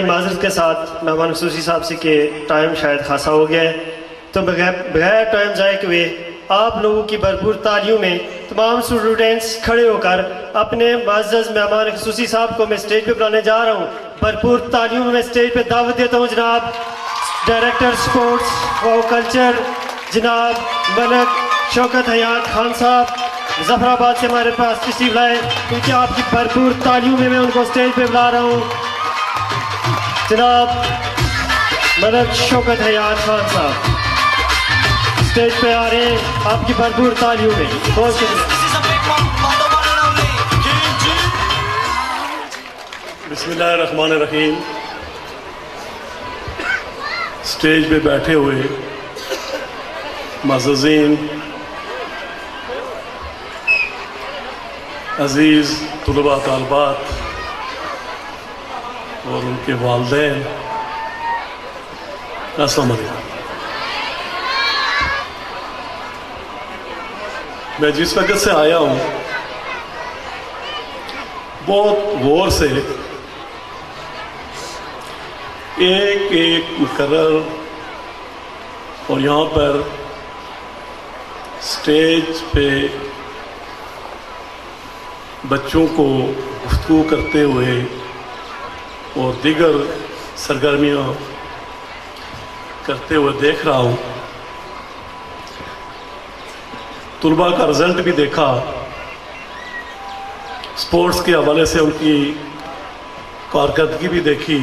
معذرت کے ساتھ مہمان خصوصی صاحب سے کہ ٹائم شاید خاصا ہو گیا ہے، تو بغیر ٹائم ضائع ہوئے آپ لوگوں کی بھرپور تالیوں میں تمام اسٹوڈنٹس کھڑے ہو کر اپنے معزز مہمان خصوصی صاحب کو میں اسٹیج پہ بلانے جا رہا ہوں۔ بھرپور تالیوں میں اسٹیج پہ دعوت دیتا ہوں جناب ڈائریکٹر سپورٹس و کلچر جناب ملک شوکت حیات خان صاحب ظفر آباد سے ہمارے پاس تشریف لائے، کیونکہ آپ کی بھرپور تالیوں میں ان کو اسٹیج پہ بلا رہا ہوں۔ جناب ملک شوکت حیات خان صاحب اسٹیج پہ آ رہے ہیں آپ کی بھرپور تالیوں میں، بہت شکریہ۔ بسم اللہ الرحمن الرحیم۔ اسٹیج پہ بیٹھے ہوئے معززین، عزیز طلباء طالبات اور ان کے والدین، السلام علیکم۔ میں جس وقت سے آیا ہوں بہت غور سے ایک ایک مقرر اور یہاں پر اسٹیج پہ بچوں کو گفتگو کرتے ہوئے اور دیگر سرگرمیاں کرتے ہوئے دیکھ رہا ہوں۔ طلباء کا رزلٹ بھی دیکھا، سپورٹس کے حوالے سے ان کی کارکردگی بھی دیکھی،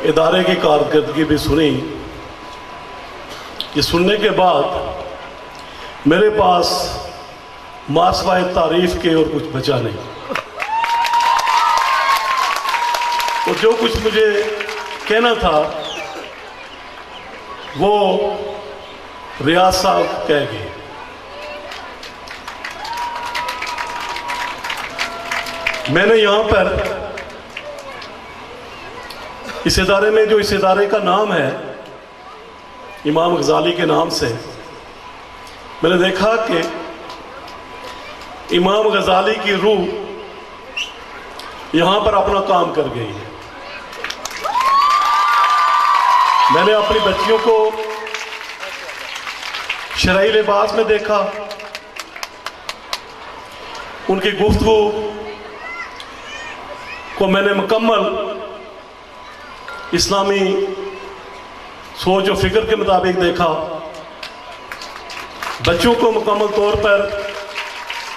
ادارے کی کارکردگی بھی سنی۔ یہ سننے کے بعد میرے پاس ماسوائے تعریف کے اور کچھ بچا نہیں، اور جو کچھ مجھے کہنا تھا وہ ریاض صاحب کہہ گئے۔ میں نے یہاں پر اس ادارے میں، جو اس ادارے کا نام ہے امام غزالی کے نام سے، میں نے دیکھا کہ امام غزالی کی روح یہاں پر اپنا کام کر گئی ہے۔ میں نے اپنی بچیوں کو شرعی لباس میں دیکھا، ان کی گفتگو کو میں نے مکمل اسلامی سوچ و فکر کے مطابق دیکھا۔ بچوں کو مکمل طور پر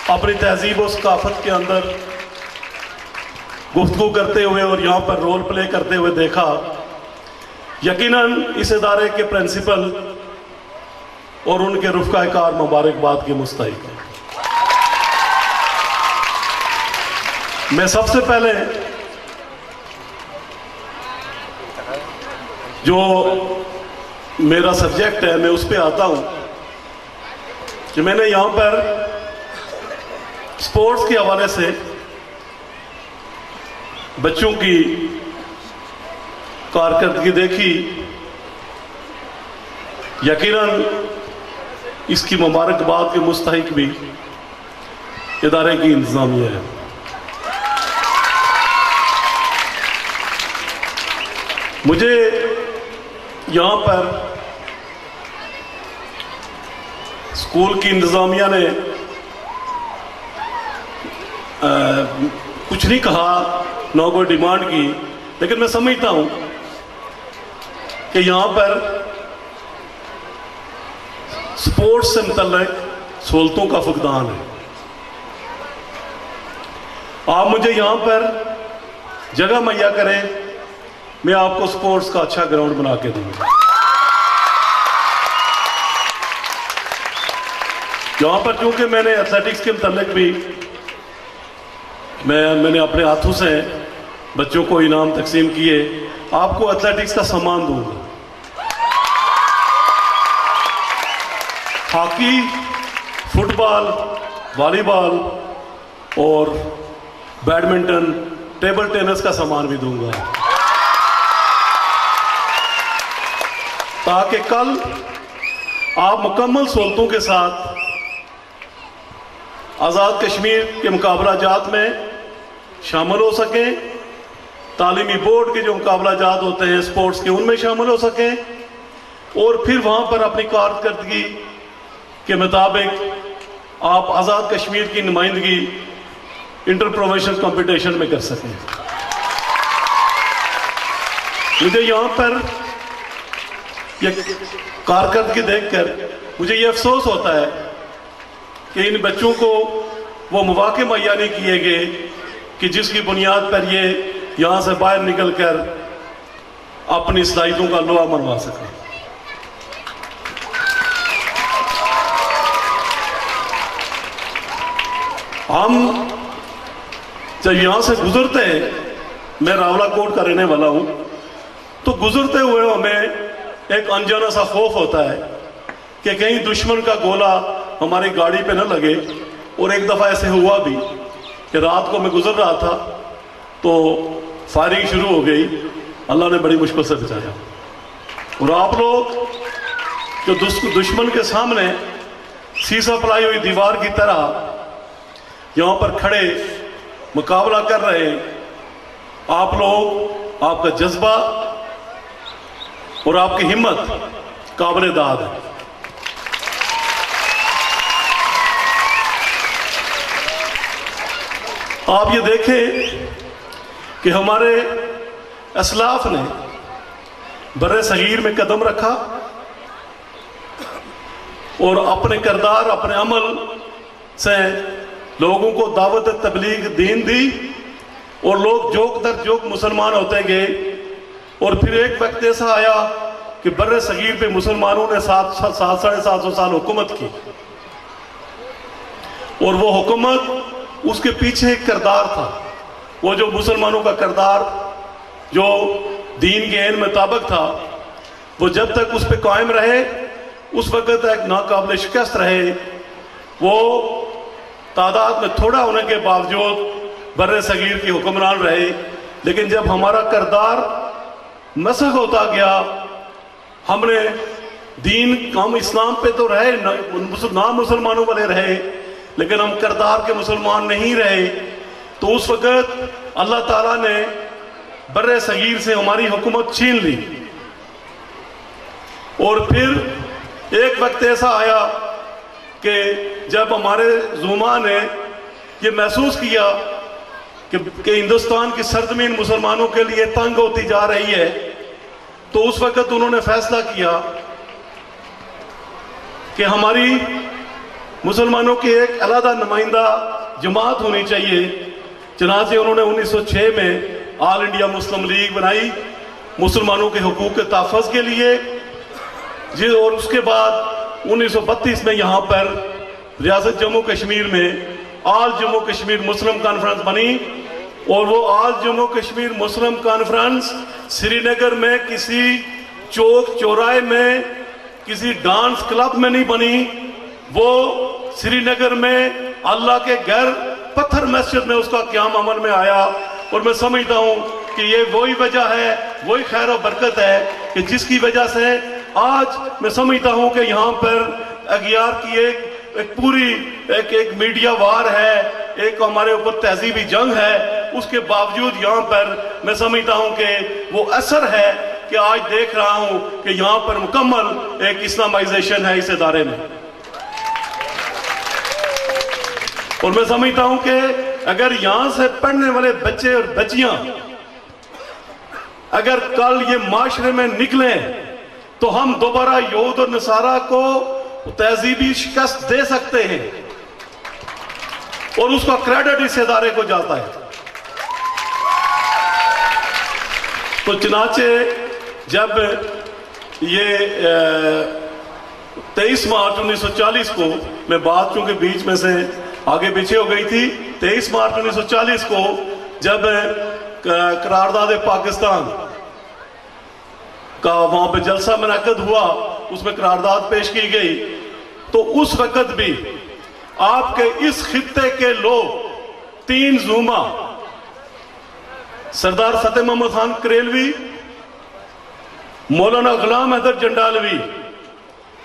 اپنی تہذیب و ثقافت کے اندر گفتگو کرتے ہوئے اور یہاں پر رول پلے کرتے ہوئے دیکھا۔ یقیناً اس ادارے کے پرنسپل اور ان کے رفقا کار مبارکباد کے مستحق ہیں۔ میں سب سے پہلے جو میرا سبجیکٹ ہے میں اس پہ آتا ہوں کہ میں نے یہاں پر سپورٹس کے حوالے سے بچوں کی کارکردگی دیکھی۔ یقیناً اس کی مبارکباد کے مستحق بھی ادارے کی انتظامیہ ہے۔ مجھے یہاں پر اسکول کی انتظامیہ نے کچھ نہیں کہا، نہ کوئی ڈیمانڈ کی، لیکن میں سمجھتا ہوں کہ یہاں پر سپورٹس سے متعلق سہولتوں کا فقدان ہے۔ آپ مجھے یہاں پر جگہ مہیا کریں، میں آپ کو سپورٹس کا اچھا گراؤنڈ بنا کے دوں گا۔ یہاں پر چونکہ میں نے ایتھلیٹکس کے متعلق بھی میں نے اپنے ہاتھوں سے بچوں کو انعام تقسیم کیے، آپ کو ایتھلیٹکس کا سامان دوں گا۔ ہاکی، فٹ بال، والی بال اور بیڈمنٹن، ٹیبل ٹینس کا سامان بھی دوں گا، تاکہ کل آپ مکمل سہولتوں کے ساتھ آزاد کشمیر کے مقابلہ جات میں شامل ہو سکیں، تعلیمی بورڈ کے جو مقابلہ جات ہوتے ہیں اسپورٹس کے ان میں شامل ہو سکیں، اور پھر وہاں پر اپنی کارکردگی کے مطابق آپ آزاد کشمیر کی نمائندگی انٹر پروونشل کمپٹیشن میں کر سکیں۔ مجھے یہاں پر یہ کارکردگی دیکھ کر مجھے یہ افسوس ہوتا ہے کہ ان بچوں کو وہ مواقع مہیا نہیں کیے گئے کہ جس کی بنیاد پر یہ یہاں سے باہر نکل کر اپنی صلاحیتوں کا لوہا منوا سکیں۔ ہم جب یہاں سے گزرتے ہیں، میں راولہ کوٹ کا رہنے والا ہوں، تو گزرتے ہوئے ہمیں ایک انجانا سا خوف ہوتا ہے کہ کہیں دشمن کا گولہ ہماری گاڑی پہ نہ لگے۔ اور ایک دفعہ ایسے ہوا بھی کہ رات کو میں گزر رہا تھا تو فائرنگ شروع ہو گئی، اللہ نے بڑی مشکل سے بچایا۔ اور آپ لوگ جو دشمن کے سامنے سیسا پلائی ہوئی دیوار کی طرح یہاں پر کھڑے مقابلہ کر رہے ہیں، آپ لوگ، آپ کا جذبہ اور آپ کی ہمت قابل داد ہے۔ آپ یہ دیکھیں کہ ہمارے اسلاف نے بر صغیر میں قدم رکھا اور اپنے کردار، اپنے عمل سے لوگوں کو دعوت تبلیغ دین دی، اور لوگ جوک در جوک مسلمان ہوتے گئے۔ اور پھر ایک وقت ایسا آیا کہ بر صغیر پہ مسلمانوں نے 700 سال حکومت کی، اور وہ حکومت، اس کے پیچھے ایک کردار تھا، وہ جو مسلمانوں کا کردار جو دین کے عین مطابق تھا، وہ جب تک اس پہ قائم رہے اس وقت تک ناقابل شکست رہے۔ وہ تعداد میں تھوڑا ہونے کے باوجود بر صغیر کی حکمران رہے، لیکن جب ہمارا کردار مسخ ہوتا گیا، ہم نے دین، ہم اسلام پہ تو رہے، نام مسلمانوں والے رہے، لیکن ہم کردار کے مسلمان نہیں رہے، تو اس وقت اللہ تعالیٰ نے بر صغیر سے ہماری حکومت چھین لی۔ اور پھر ایک وقت ایسا آیا کہ جب ہمارے زعماء نے یہ محسوس کیا کہ ہندوستان کی سرزمین مسلمانوں کے لیے تنگ ہوتی جا رہی ہے، تو اس وقت انہوں نے فیصلہ کیا کہ ہماری مسلمانوں کی ایک علیحدہ نمائندہ جماعت ہونی چاہیے۔ چنانچہ انہوں نے 1906 میں آل انڈیا مسلم لیگ بنائی مسلمانوں کے حقوق کے تحفظ کے لیے، اور اس کے بعد 1932 میں یہاں پر ریاست جموں کشمیر میں آل جموں کشمیر مسلم کانفرنس بنی، اور وہ آل جموں کشمیر مسلم کانفرنس سری نگر میں کسی چوک چوراہے میں، کسی ڈانس کلب میں نہیں بنی، وہ سری نگر میں اللہ کے گھر پتھر مسجد میں اس کا قیام عمل میں آیا۔ اور میں سمجھتا ہوں کہ یہ وہی وجہ ہے، وہی خیر و برکت ہے کہ جس کی وجہ سے آج میں سمجھتا ہوں کہ یہاں پر اغیار کی ایک پوری ایک میڈیا وار ہے، ایک ہمارے اوپر تہذیبی جنگ ہے، اس کے باوجود یہاں پر میں سمجھتا ہوں کہ وہ اثر ہے کہ آج دیکھ رہا ہوں کہ یہاں پر مکمل ایک اسلامائزیشن ہے اس ادارے میں۔ اور میں سمجھتا ہوں کہ اگر یہاں سے پڑھنے والے بچے اور بچیاں اگر کل یہ معاشرے میں نکلیں تو ہم دوبارہ یہود اور نصارہ کو تہذیبی شکست دے سکتے ہیں، اور اس کا کریڈٹ اس ادارے کو جاتا ہے۔ تو چنانچہ جب یہ 23 مارچ 1940 کو، میں بات چونکہ بیچ میں سے آگے پیچھے ہو گئی تھی، 23 مارچ 1940 کو جب قرارداد پاکستان کا وہاں پہ جلسہ منعقد ہوا، اس میں قرارداد پیش کی گئی، تو اس وقت بھی آپ کے اس خطے کے لوگ 3 زعما، سردار فتح محمد خان کریلوی، مولانا غلام حیدر جنڈالوی۔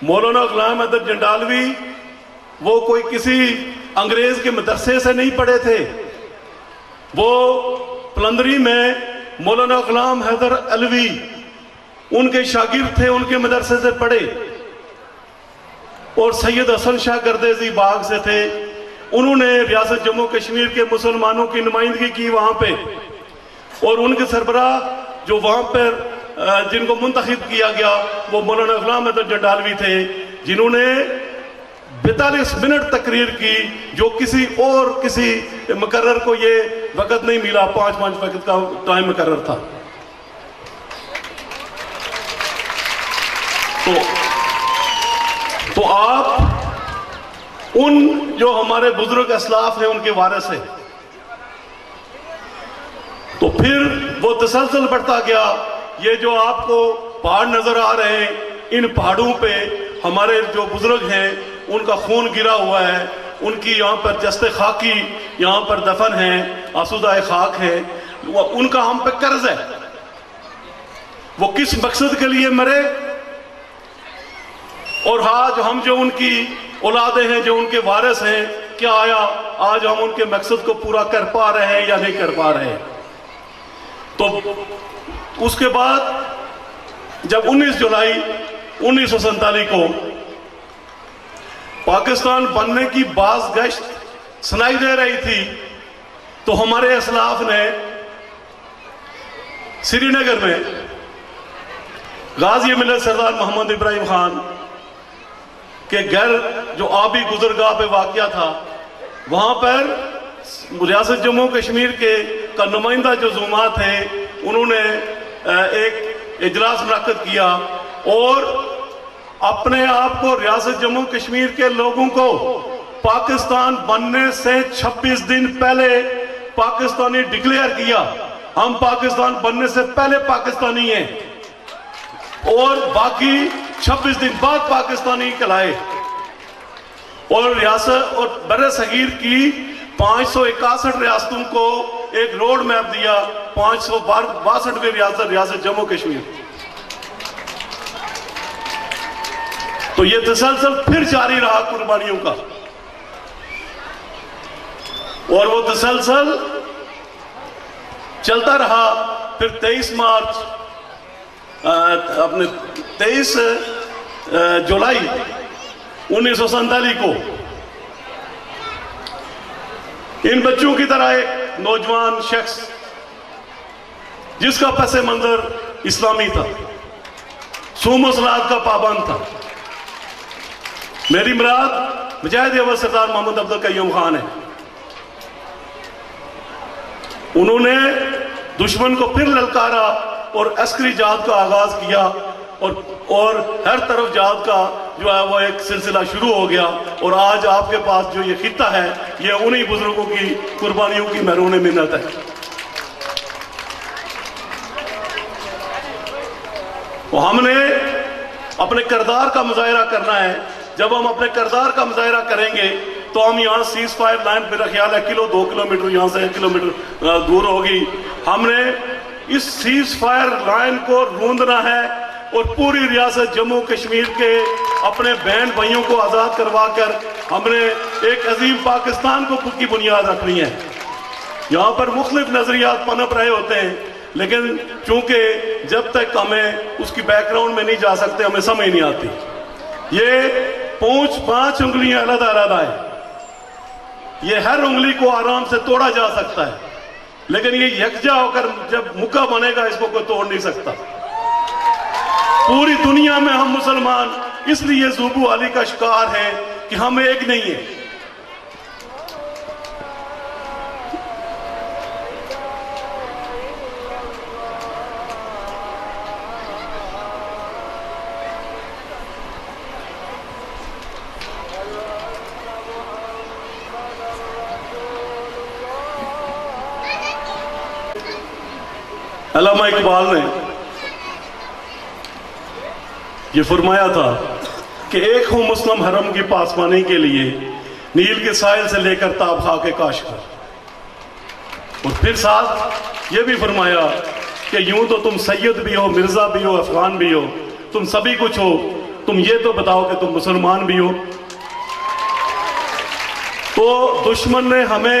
مولانا غلام حیدر جنڈالوی وہ کوئی کسی انگریز کے مدرسے سے نہیں پڑھے تھے، وہ پلندری میں مولانا غلام حیدر علوی ان کے شاگرد تھے، ان کے مدرسے سے پڑھے، اور سید حسن شاہ گردیزی باغ سے تھے. انہوں نے ریاست جموں کشمیر کے مسلمانوں کی نمائندگی کی وہاں پہ، اور ان کے سربراہ جو وہاں پر جن کو منتخب کیا گیا وہ مولانا غلام حیدر جنڈالوی تھے، جنہوں نے 42 منٹ تقریر کی، جو کسی مقرر کو یہ وقت نہیں ملا. 5 وقت کا ٹائم مقرر تھا. تو آپ ان جو ہمارے بزرگ اسلاف ہیں ان کے وارث ہیں. تو پھر وہ تسلسل بڑھتا گیا. یہ جو آپ کو پہاڑ نظر آ رہے ہیں، ان پہاڑوں پہ ہمارے جو بزرگ ہیں ان کا خون گرا ہوا ہے، ان کی یہاں پر جست خاکی یہاں پر دفن ہیں، آسودہ خاک ہے. ان کا ہم پہ قرض ہے. وہ کس مقصد کے لیے مرے، اور آج ہم جو ان کی اولادیں ہیں، جو ان کے وارث ہیں، کیا آیا آج ہم ان کے مقصد کو پورا کر پا رہے ہیں یا نہیں کر پا رہے ہیں؟ تو اس کے بعد جب 19 جولائی 1947 کو پاکستان بننے کی باز گشت سنائی دے رہی تھی، تو ہمارے اسلاف نے سری نگر میں غازی ملت سردار محمد ابراہیم خان کے گھر جو آبی گزرگاہ پہ واقعہ تھا، وہاں پر ریاست جموں کشمیر کا نمائندہ جو زعماء تھے، انہوں نے ایک اجلاس منعقد کیا اور اپنے آپ کو ریاست جموں کشمیر کے لوگوں کو پاکستان بننے سے 26 دن پہلے پاکستانی ڈکلیئر کیا. ہم پاکستان بننے سے پہلے پاکستانی ہیں، اور باقی 26 دن بعد پاکستانی کہلائے. اور ریاست اور بر صغیر کی 561 ریاستوں کو ایک روڈ میپ دیا. 562ویں ریاست جموں کشمیر. تو یہ تسلسل پھر جاری رہا قربانیوں کا، اور وہ تسلسل چلتا رہا. پھر 23 جولائی 1947 کو ان بچوں کی طرح ایک نوجوان شخص جس کا پس منظر اسلامی تھا، صوم و صلات کا پابند تھا، میری مراد مجاہد اول سردار محمد عبد القیوم خان ہے. انہوں نے دشمن کو پھر للکارا اور عسکری جہاد کا آغاز کیا، اور ہر طرف جہاد کا جو ہے وہ ایک سلسلہ شروع ہو گیا. اور آج آپ کے پاس جو یہ خطہ ہے، یہ انہی بزرگوں کی قربانیوں کی محرون منت ہے. تو ہم نے اپنے کردار کا مظاہرہ کرنا ہے. جب ہم اپنے کردار کا مظاہرہ کریں گے تو ہم یہاں سیز فائر لائن پہ خیال ہے 2 کلومیٹر یہاں سے 1 کلومیٹر دور ہوگی. ہم نے اس سیز فائر لائن کو روندنا ہے اور پوری ریاست جموں کشمیر کے اپنے بہن بھائیوں کو آزاد کروا کر ہم نے ایک عظیم پاکستان کو کی بنیاد رکھنی ہے. یہاں پر مختلف نظریات پنپ رہے ہوتے ہیں، لیکن چونکہ جب تک ہمیں اس کی بیک گراؤنڈ میں نہیں جا سکتے ہمیں سمجھ نہیں آتی. یہ 5 انگلیاں علیحدہ علیحدہ ہیں، یہ ہر انگلی کو آرام سے توڑا جا سکتا ہے، لیکن یہ یکجا ہو کر جب مکہ بنے گا اس کو کوئی توڑ نہیں سکتا. پوری دنیا میں ہم مسلمان اس لیے زوبو علی کا شکار ہیں کہ ہم ایک نہیں ہیں. علامہ اقبال نے یہ فرمایا تھا کہ ایک ہوں مسلم حرم کی پاسبانی کے لیے، نیل کے ساحل سے لے کر تاب خاک کاشغر. اور پھر ساتھ یہ بھی فرمایا کہ یوں تو تم سید بھی ہو، مرزا بھی ہو، افغان بھی ہو، تم سبھی کچھ ہو، تم یہ تو بتاؤ کہ تم مسلمان بھی ہو. تو دشمن نے ہمیں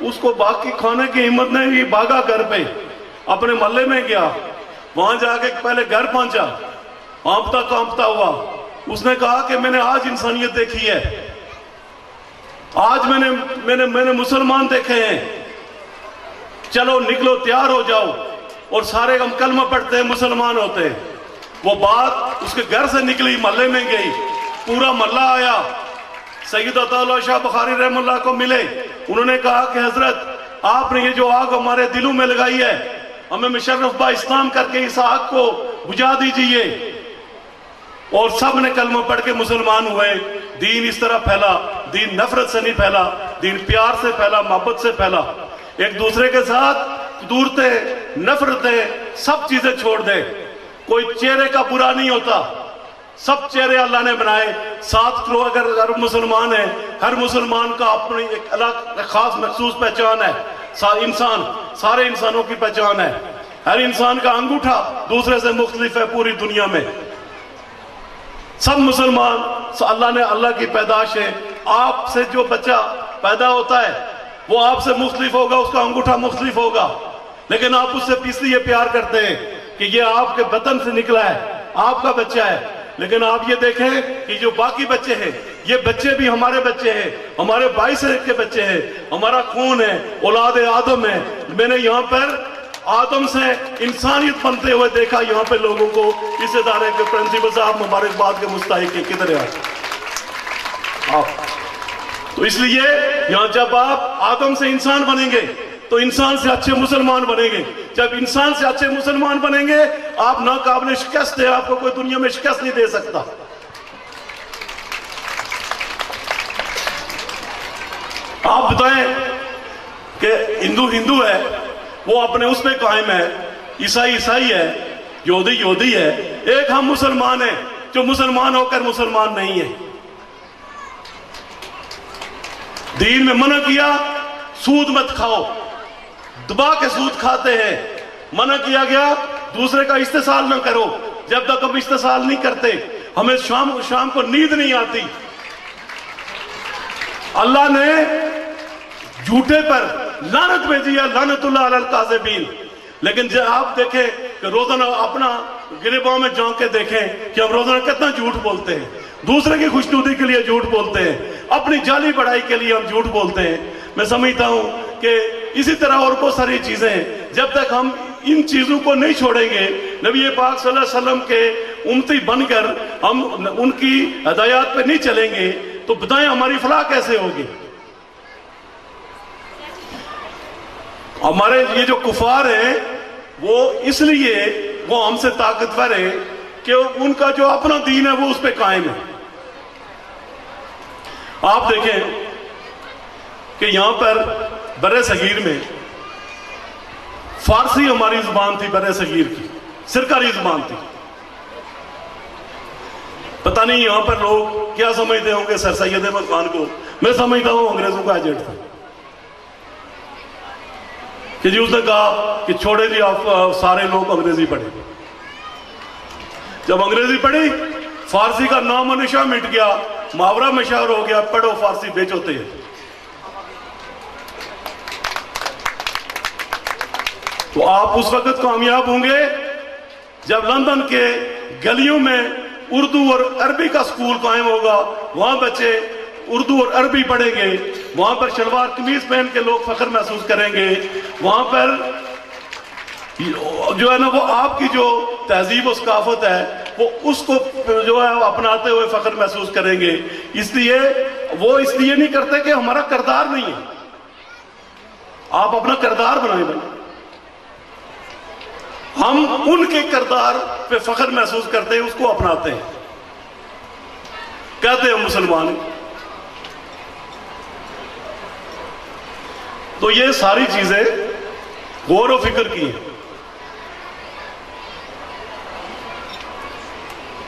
اس کو باقی کھانے کی ہمت نہیں ہوئی، بھاگا گھر پہ، اپنے محلے میں گیا، وہاں جا کے پہلے گھر پہنچا، کانپتا کانپتا ہوا، اس نے کہا کہ میں نے آج انسانیت دیکھی ہے، آج میں نے مسلمان دیکھے ہیں، چلو نکلو تیار ہو جاؤ، اور سارے ہم کلمہ پڑھتے ہیں، مسلمان ہوتے ہیں۔ وہ بات اس کے گھر سے نکلی، محلے میں گئی، پورا محلہ آیا، سید عطا اللہ شاہ بخاری رحمہ اللہ کو ملے، انہوں نے کہا کہ حضرت آپ نے یہ جو آگ ہمارے دلوں میں لگائی ہے، ہمیں مشرف با اسلام کر کے اس آگ کو بجھا دیجئے۔ اور سب نے کلمہ پڑھ کے مسلمان ہوئے۔ دین اس طرح پھیلا، دین نفرت سے نہیں پھیلا، دین پیار سے پھیلا، محبت سے پھیلا، ایک دوسرے کے ساتھ دورتیں، نفرتیں، سب چیزیں چھوڑ دے۔ کوئی چہرے کا برا نہیں ہوتا، سب چہرے اللہ نے بنائے، 7 کروڑ اگر مسلمان ہیں، ہر مسلمان کا اپنی ایک الگ خاص مخصوص پہچان ہے، سارے انسانوں کی پہچان ہے، ہر انسان کا انگوٹھا دوسرے سے مختلف ہے پوری دنیا میں، سب مسلمان، اللہ نے اللہ کی پیدائش ہے، آپ سے جو بچہ پیدا ہوتا ہے وہ آپ سے مختلف ہوگا، اس کا انگوٹھا مختلف ہوگا، لیکن آپ اس سے اس لیے پیار کرتے ہیں کہ یہ آپ کے وطن سے نکلا ہے، آپ کا بچہ ہے۔ لیکن آپ یہ دیکھیں کہ جو باقی بچے ہیں، یہ بچے بھی ہمارے بچے ہیں، ہمارے بھائی سے کے بچے ہیں، ہمارا خون ہے، اولاد آدم ہے۔ میں نے یہاں پر آدم سے انسانیت بنتے ہوئے دیکھا یہاں پہ لوگوں کو۔ اس ادارے کے پرنسپل صاحب مبارکباد کے مستحق ہیں، کدھر ہے آپ؟ تو اس لیے یہاں جب آپ آدم سے انسان بنیں گے تو انسان سے اچھے مسلمان بنیں گے، جب انسان سے اچھے مسلمان بنیں گے آپ ناقابل شکست ہیں، آپ کو کوئی دنیا میں شکست نہیں دے سکتا۔ آپ بتائیں کہ ہندو ہے، وہ اپنے اس پہ قائم ہے، عیسائی ہے، یہودی ہے، ایک ہم مسلمان ہیں جو مسلمان ہو کر مسلمان نہیں ہے۔ دین میں منع کیا سود مت کھاؤ، دبا کے سود کھاتے ہیں، منع کیا گیا دوسرے کا استحصال نہ کرو، جب تک ہم استحصال نہیں کرتے ہمیں شام کو نیند نہیں آتی۔ اللہ نے جھوٹے پر لعنت بھیجی ہے، لعنت اللہ علی الکاذبین۔ لیکن جب آپ دیکھیں کہ روزانہ اپنا گریباں میں جھانک کے دیکھیں کہ ہم روزانہ کتنا جھوٹ بولتے ہیں، دوسرے کی خوشنودی کے لیے جھوٹ بولتے ہیں، اپنی جعلی بڑائی کے لیے ہم جھوٹ بولتے ہیں۔ میں سمجھتا ہوں کہ اسی طرح اور بہت ساری چیزیں ہیں، جب تک ہم ان چیزوں کو نہیں چھوڑیں گے، نبی پاک صلی اللہ علیہ وسلم کے امتی بن کر ہم ان کی ہدایات پہ نہیں چلیں گے تو بتائیں ہماری فلاح کیسے ہوگی؟ ہمارے یہ جو کفار ہیں وہ اس لیے وہ ہم سے طاقتور ہیں کہ ان کا جو اپنا دین ہے وہ اس پہ قائم ہے۔ آپ دیکھیں کہ یہاں پر برِ صغیر میں فارسی ہماری زبان تھی، برِ صغیر کی سرکاری زبان تھی۔ پتہ نہیں یہاں پر لوگ کیا سمجھتے ہوں گے سر سید احمد خان کو، میں سمجھتا ہوں انگریزوں کا ایجنٹ تھا کہ جی اس نے کہا کہ چھوڑے جی آپ سارے لوگ انگریزی پڑھیں۔ جب انگریزی پڑھی فارسی کا نام و نشان مٹ گیا، محاورہ مشہور ہو گیا، پڑھو فارسی بیچوتے ہیں۔ تو آپ اس وقت کامیاب ہوں گے جب لندن کے گلیوں میں اردو اور عربی کا سکول قائم ہوگا، وہاں بچے اردو اور عربی پڑھیں گے، وہاں پر شلوار قمیض پہن کے لوگ فخر محسوس کریں گے، وہاں پر جو ہے نا وہ آپ کی جو تہذیب و ثقافت ہے وہ اس کو جو ہے اپناتے ہوئے فخر محسوس کریں گے۔ اس لیے وہ اس لیے نہیں کرتے کہ ہمارا کردار نہیں ہے، آپ اپنا کردار بنائیں بھائی، ہم ان کے کردار پہ فخر محسوس کرتے ہیں، اس کو اپناتے ہیں، کہتے ہیں مسلمان۔ تو یہ ساری چیزیں غور و فکر کی ہیں۔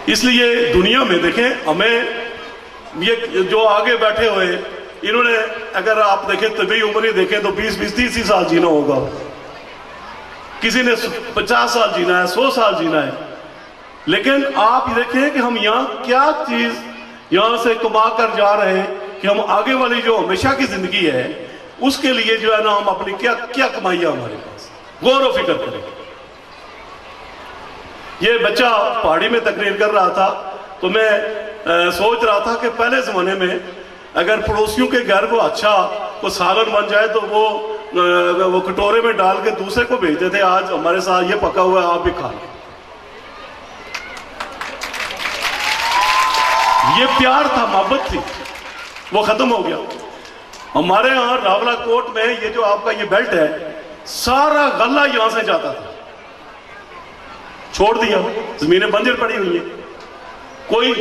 اس لیے دنیا میں دیکھیں ہمیں یہ جو آگے بیٹھے ہوئے انہوں نے اگر آپ دیکھیں طبی عمر ہی دیکھیں تو 20-30 سال جینا ہوگا، کسی نے 50 سال جینا ہے، 100 سال جینا ہے، لیکن آپ دیکھیں کہ ہم یہاں کیا چیز یہاں سے کما کر جا رہے ہیں کہ ہم آگے والی جو ہمیشہ کی زندگی ہے اس کے لیے جو ہے نا ہم اپنی کیا کیا کمائی ہے ہمارے پاس، غور و فکر کریں۔ یہ بچہ پہاڑی میں تقریر کر رہا تھا تو میں سوچ رہا تھا کہ پہلے زمانے میں اگر پڑوسیوں کے گھر کو اچھا کو سالن بن جائے تو وہ کٹورے میں ڈال کے دوسرے کو بھیجتے تھے، آج ہمارے ساتھ یہ پکا ہوا ہے آپ بھی کھا لیں۔ یہ پیار تھا، محبت تھی، وہ ختم ہو گیا۔ ہمارے ہاں راولہ کوٹ میں یہ جو آپ کا یہ بیلٹ ہے، سارا غلہ یہاں سے جاتا تھا، چھوڑ دیا، زمینیں بنجر پڑی ہوئی ہیں، کوئی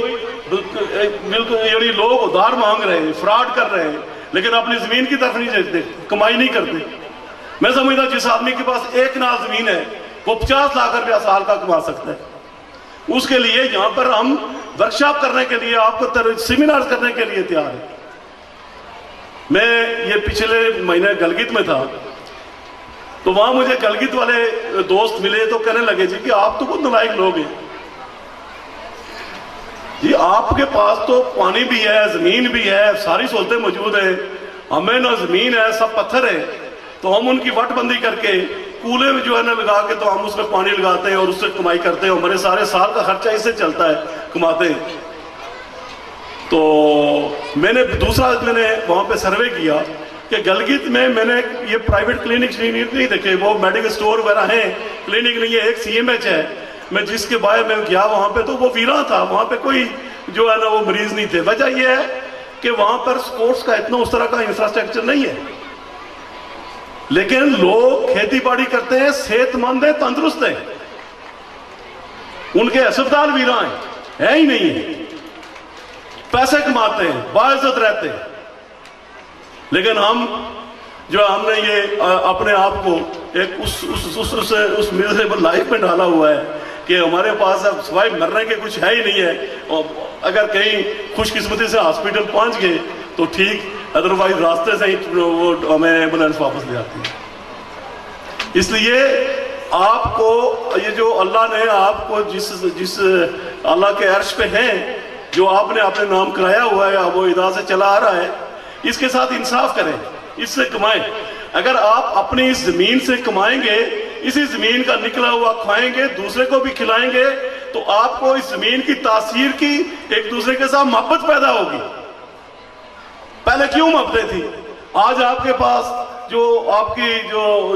بالکل یعنی لوگ ادھار مانگ رہے ہیں، فراڈ کر رہے ہیں، لیکن اپنی زمین کی طرف نہیں دیکھتے، کمائی نہیں کرتے۔ میں سمجھتا جس آدمی کے پاس ایک کنال زمین ہے وہ 50 لاکھ روپیہ سال کا کما سکتا ہے۔ اس کے لیے یہاں پر ہم ورکشاپ کرنے کے لیے، آپ کو سیمینار کرنے کے لیے تیار ہیں۔ میں یہ پچھلے مہینے گلگت میں تھا تو وہاں مجھے گلگت والے دوست ملے تو کہنے لگے جی کہ آپ تو بہت نالائق لوگ ہیں جی، آپ کے پاس تو پانی بھی ہے، زمین بھی ہے، ساری سہولتیں موجود ہیں، ہمیں نہ زمین ہے، سب پتھر ہے، تو ہم ان کی وٹ بندی کر کے کولے میں جو ہے نا لگا کے تو ہم اس میں پانی لگاتے ہیں اور اس سے کمائی کرتے ہیں، ہمارے سارے سال کا خرچہ اس سے چلتا ہے، کماتے ہیں۔ تو میں نے وہاں پہ سروے کیا کہ گلگت میں نے یہ پرائیویٹ کلینک نہیں دیکھے، وہ میڈیکل سٹور وغیرہ ہیں، کلینک نہیں ہے، ایک سی ایم ایچ ہے، میں جس کے باعث میں گیا وہاں پہ تو وہ ویران تھا، وہاں پہ کوئی جو ہے نا وہ مریض نہیں تھے۔ وجہ یہ ہے کہ وہاں پر سپورٹس کا اتنا اس طرح کا انفراسٹرکچر نہیں ہے، لیکن لوگ کھیتی باڑی کرتے ہیں، صحت مند ہیں، تندرست ہیں، ان کے اسپتال ویران ہیں، ہے ہی نہیں ہے، پیسے کماتے ہیں، باعزت رہتے ہیں، لیکن ہم نے یہ اپنے آپ کو ایک اس میزریبل لائف میں ڈالا ہوا ہے کہ ہمارے پاس اب سوائے مرنے کے کچھ ہے ہی نہیں ہے، اور اگر کہیں خوش قسمتی سے ہاسپٹل پہنچ گئے تو ٹھیک، ادروائز راستے سے ہی وہ ہمیں ایمبولینس واپس لے آتی ہے۔ اس لیے آپ کو یہ جو اللہ نے آپ کو جس اللہ کے عرش پہ ہیں، جو آپ نے اپنے نام کرایا ہوا ہے، وہ ادا سے چلا آ رہا ہے، اس کے ساتھ انصاف کریں، اس سے کمائیں۔ اگر آپ اپنی اس زمین سے کمائیں گے، اسی زمین کا نکلا ہوا کھائیں گے، دوسرے کو بھی کھلائیں گے، تو آپ کو اس زمین کی تاثیر کی ایک دوسرے کے ساتھ محبت پیدا ہوگی۔ پہلے کیوں محبتیں تھی؟ آج آپ کے پاس جو آپ کی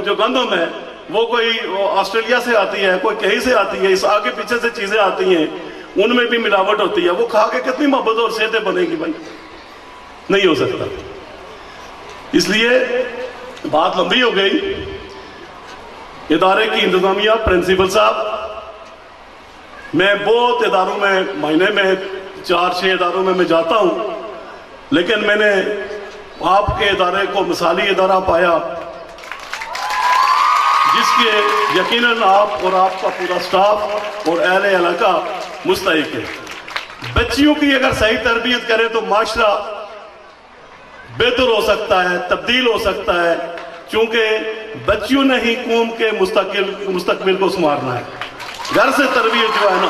جو گندم ہے وہ کوئی آسٹریلیا سے آتی ہے، کوئی کہیں سے آتی ہے، اس آگے پیچھے سے چیزیں آتی ہیں، ان میں بھی ملاوٹ ہوتی ہے، وہ کھا کے کتنی محبت اور صحتیں بنے گی بھائی؟ نہیں ہو سکتا۔ اس لیے بات لمبی ہو گئی۔ ادارے کی انتظامیہ، پرنسپل صاحب، میں بہت اداروں میں مہینے میں 4-6 اداروں میں جاتا ہوں، لیکن میں نے آپ کے ادارے کو مثالی ادارہ پایا جس کے یقیناً آپ اور آپ کا پورا سٹاف اور اہل علاقہ مستحق ہے۔ بچیوں کی اگر صحیح تربیت کرے تو معاشرہ بہتر ہو سکتا ہے، تبدیل ہو سکتا ہے، چونکہ بچیوں نے ہی قوم کے مستقبل کو سنوارنا ہے۔ گھر سے تربیت جو ہے نا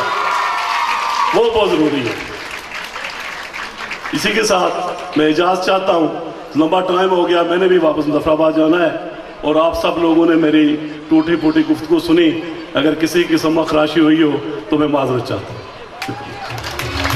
وہ بہت ضروری ہے۔ اسی کے ساتھ میں اجازت چاہتا ہوں، لمبا ٹائم ہو گیا، میں نے بھی واپس مظفر آباد جانا ہے، اور آپ سب لوگوں نے میری ٹوٹی پھوٹی گفتگو سنی، اگر کسی قسم میں خراشی ہوئی ہو تو میں معذرت چاہتا ہوں۔